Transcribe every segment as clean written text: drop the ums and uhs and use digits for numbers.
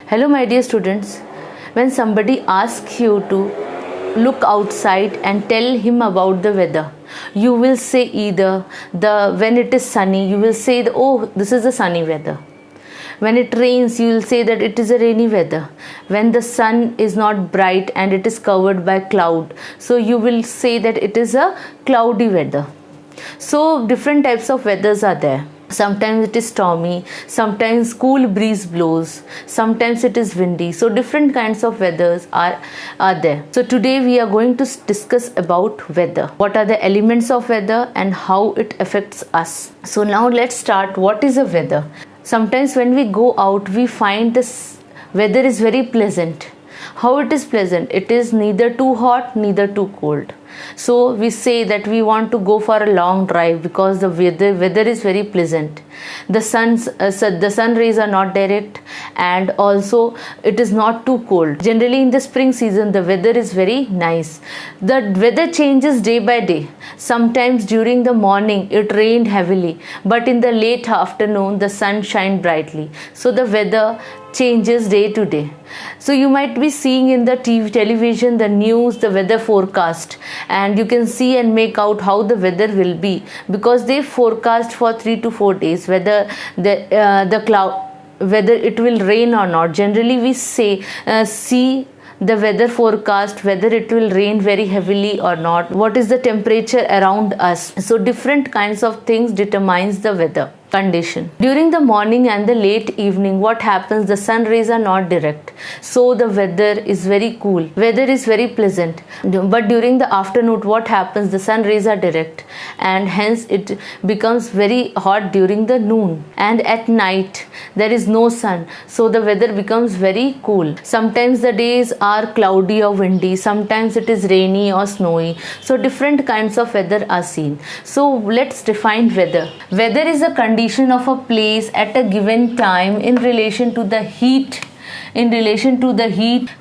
Hello, my dear students. When somebody asks you to look outside and tell him about the weather, you will say either when it is sunny, you will say oh, this is a sunny weather. When it rains, you will say that it is a rainy weather. When the sun is not bright and it is covered by cloud, so you will say that it is a cloudy weather. So different types of weathers are there. Sometimes it is stormy, sometimes cool breeze blows, sometimes it is windy. So different kinds of weathers are there. So today we are going to discuss about weather. What are the elements of weather and how it affects us. So now let's start. What is a weather? Sometimes when we go out, we find this weather is very pleasant. How it is pleasant? It is neither too hot, neither too cold. So we say that we want to go for a long drive because the weather is very pleasant. The sun rays are not direct, and also it is not too cold. Generally in the spring season the weather is very nice. The weather changes day by day. Sometimes during the morning it rained heavily, but in the late afternoon the sun shined brightly. So the weather changes day to day. So you might be seeing in the television, the news, the weather forecast, and you can see and make out how the weather will be, because they forecast for 3 to 4 days whether whether it will rain or not. Generally we see the weather forecast, whether it will rain very heavily or not, what is the temperature around us. So different kinds of things determines the weather condition. During the morning and the late evening, what happens? The sun rays are not direct, so the weather is very cool. Weather is very pleasant. But during the afternoon, what happens? The sun rays are direct, and hence it becomes very hot during the noon. And at night there is no sun, so the weather becomes very cool. Sometimes the days are cloudy or windy, sometimes it is rainy or snowy. So different kinds of weather are seen. So let's define weather. Weather is a condition of a place at a given time in relation to the heat,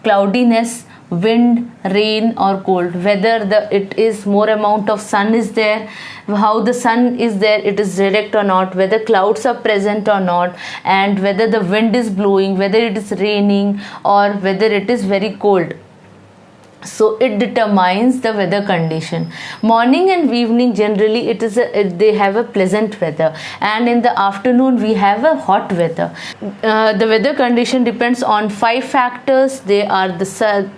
cloudiness, wind, rain or cold. Whether it is more amount of sun is there, how the sun is there, it is direct or not, whether clouds are present or not, and whether the wind is blowing, whether it is raining or whether it is very cold. So it determines the weather condition. Morning and evening generally they have a pleasant weather, and in the afternoon we have a hot weather. The weather condition depends on 5 factors. They are the sun,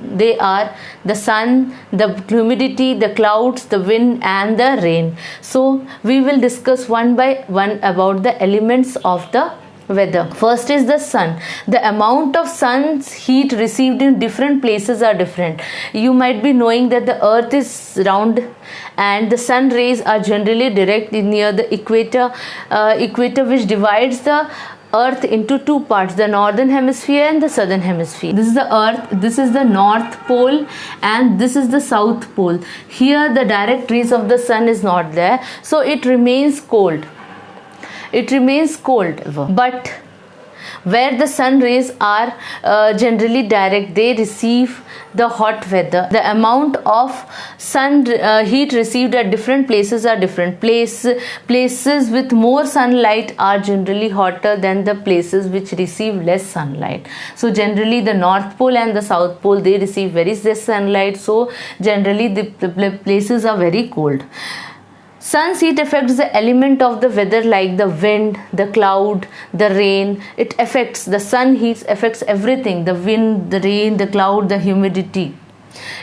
the humidity, the clouds, the wind and the rain. So we will discuss one by one about the elements of the weather. First is the sun. The amount of sun's heat received in different places are different. You might be knowing that the earth is round and the sun rays are generally direct near the equator, which divides the earth into 2 parts, the northern hemisphere and the southern hemisphere. This is the earth, this is the north pole, and this is the south pole. Here the direct rays of the sun is not there, so it remains cold. But where the sun rays are generally direct, they receive the hot weather. The amount of sun heat received at different places are different. Places with more sunlight are generally hotter than the places which receive less sunlight. So generally the north pole and the south pole, they receive very less sunlight, so generally the places are very cold. Sun's heat affects the element of the weather like the wind, the cloud, the rain. It affects, the sun heat affects everything, the wind, the rain, the cloud, the humidity.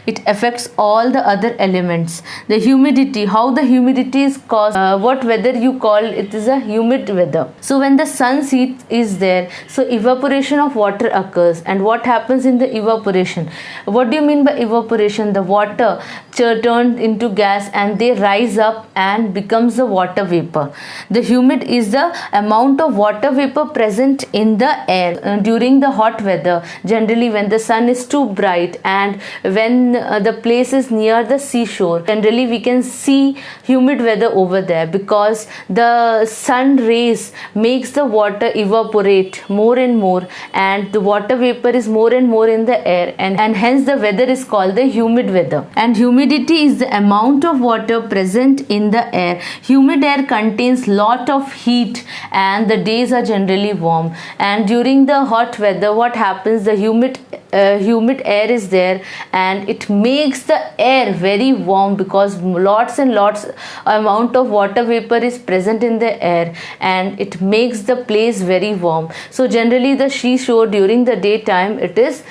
It affects all the other elements. The humidity, how the humidity is caused, what weather you call it is a humid weather. So when the sun's heat is there, so evaporation of water occurs. And what happens in the evaporation? What do you mean by evaporation? The water turned into gas and they rise up and becomes the water vapor. The humid is the amount of water vapor present in the air during the hot weather, generally when the sun is too bright and when when the place is near the seashore, generally we can see humid weather over there, because the sun rays makes the water evaporate more and more, and the water vapor is more and more in the air, and hence the weather is called the humid weather. And humidity is the amount of water present in the air. Humid air contains lot of heat and the days are generally warm. And during the hot weather, what happens, the humid air is there, and it makes the air very warm, because lots and lots amount of water vapor is present in the air, and it makes the place very warm. So generally the seashore during the daytime it is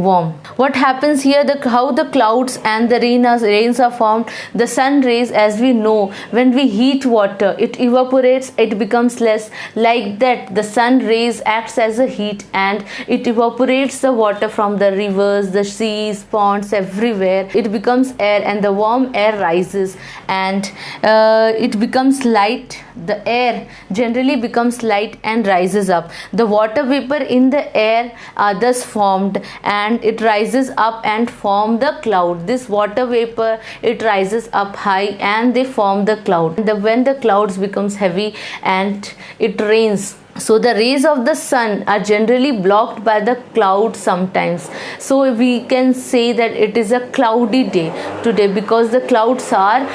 warm. What happens here, how the clouds and the rains are formed. The sun rays, as we know, when we heat water, it evaporates, it becomes less. Like that, the sun rays acts as a heat, and it evaporates the water from the rivers, the seas, ponds, everywhere. It becomes air, and the warm air rises, and it becomes light. The air generally becomes light and rises up. The water vapor in the air are thus formed, and it rises up and form the cloud. This water vapor, it rises up high and they form the cloud. When the clouds becomes heavy and it rains, so the rays of the sun are generally blocked by the clouds sometimes. So we can say that it is a cloudy day today, because the clouds are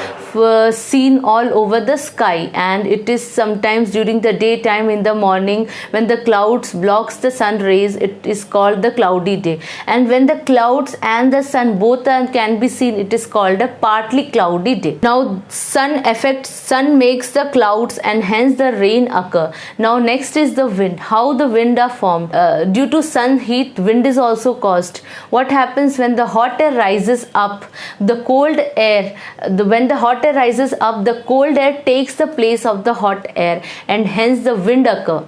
seen all over the sky, and it is sometimes during the daytime in the morning when the clouds blocks the sun rays, it is called the cloudy day. And when the clouds and the sun both can be seen, it is called a partly cloudy day. Now sun makes the clouds, and hence the rain occur. Now next is the wind. How the wind are formed? Due to sun heat, wind is also caused. What happens when the hot air rises up, the cold air, when the hot air rises up, the cold air takes the place of the hot air, and hence the wind occur.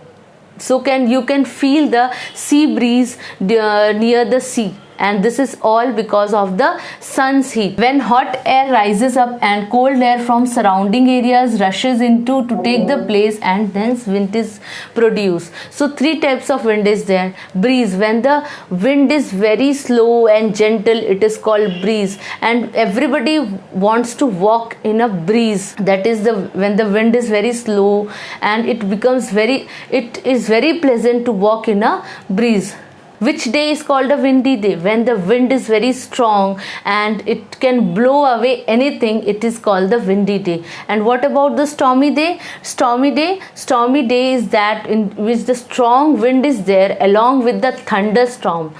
So you can feel the sea breeze near the sea, and this is all because of the sun's heat. When hot air rises up and cold air from surrounding areas rushes into to take the place, and thence wind is produced. So three types of wind is there. Breeze, when the wind is very slow and gentle, it is called breeze, and everybody wants to walk in a breeze. That is when the wind is very slow, and it is very pleasant to walk in a breeze. Which day is called a windy day? When the wind is very strong and it can blow away anything, it is called the windy day. And what about the stormy day? Stormy day is that in which the strong wind is there along with the thunderstorm.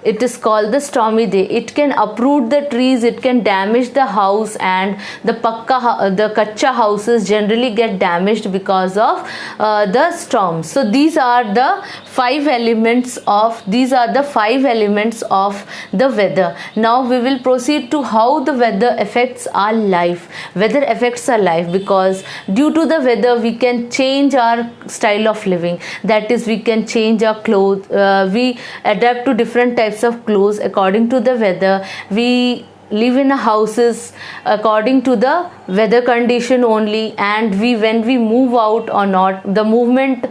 It is called the stormy day. It can uproot the trees, it can damage the house, and the kacha houses generally get damaged because of the storm. So these are the five elements of the weather. Now we will proceed to how the weather affects our life. Weather affects our life because due to the weather we can change our style of living. That is, we can change our clothes. We adapt to different types of clothes according to the weather. We live in houses according to the weather condition only, and when we move out or not, the movement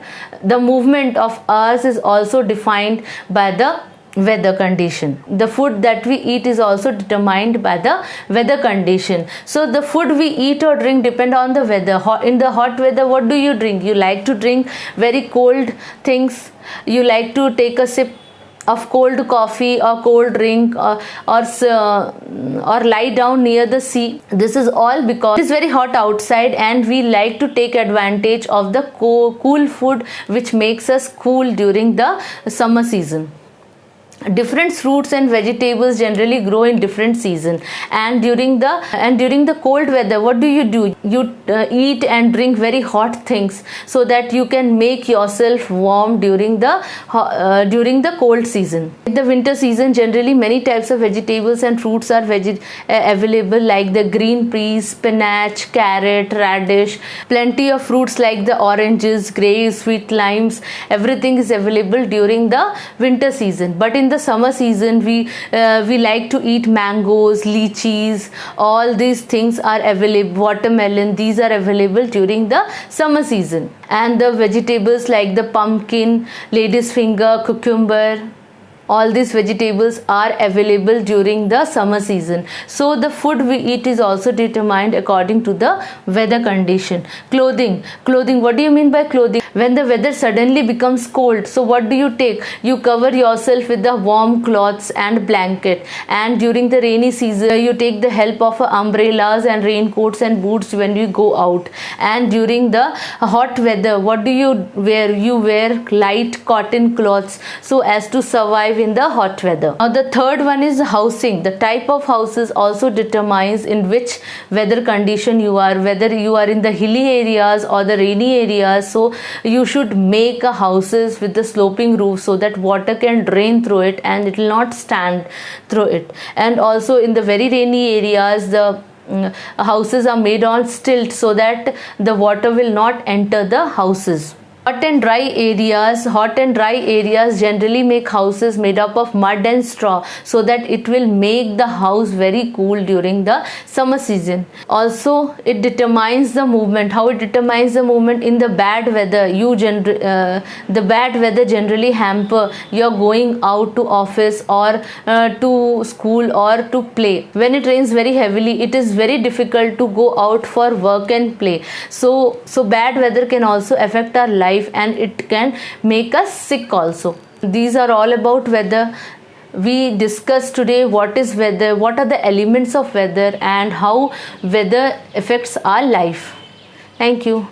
of us is also defined by the weather condition. The food that we eat is also determined by the weather condition. So the food we eat or drink depend on the weather. In the hot weather, what do you drink? You like to drink very cold things. You like to take a sip of cold coffee or cold drink, or lie down near the sea. This is all because it is very hot outside, and we like to take advantage of the cool food which makes us cool during the summer season. Different fruits and vegetables generally grow in different season, and during the cold weather, what do? You eat and drink very hot things so that you can make yourself warm during the cold season. In the winter season, generally many types of vegetables and fruits are available, like the green peas, spinach, carrot, radish. Plenty of fruits like the oranges, grapes, sweet limes, everything is available during the winter season. But in the summer season, we like to eat mangoes, lychees. All these things are available. Watermelon, these are available during the summer season. And the vegetables like the pumpkin, lady's finger, cucumber, all these vegetables are available during the summer season. So the food we eat is also determined according to the weather condition. Clothing, what do you mean by clothing? When the weather suddenly becomes cold, so what do you take? You cover yourself with the warm cloths and blanket. And during the rainy season, you take the help of umbrellas and raincoats and boots when you go out. And during the hot weather, what do you wear? You wear light cotton cloths so as to survive in the hot weather. Now the third one is housing. The type of houses also determines in which weather condition you are, whether you are in the hilly areas or the rainy areas. So you should make a houses with the sloping roof so that water can drain through it and it will not stand through it. And also in the very rainy areas, the houses are made on stilts so that the water will not enter the houses. Hot and dry areas generally make houses made up of mud and straw so that it will make the house very cool during the summer season. Also, it determines the movement. How it determines the movement? In the bad weather, the bad weather generally hamper your going out to office or to school or to play. When it rains very heavily, it is very difficult to go out for work and play. So bad weather can also affect our life and it can make us sick also. These are all about weather. We discussed today what is weather, what are the elements of weather, and how weather affects our life. Thank you.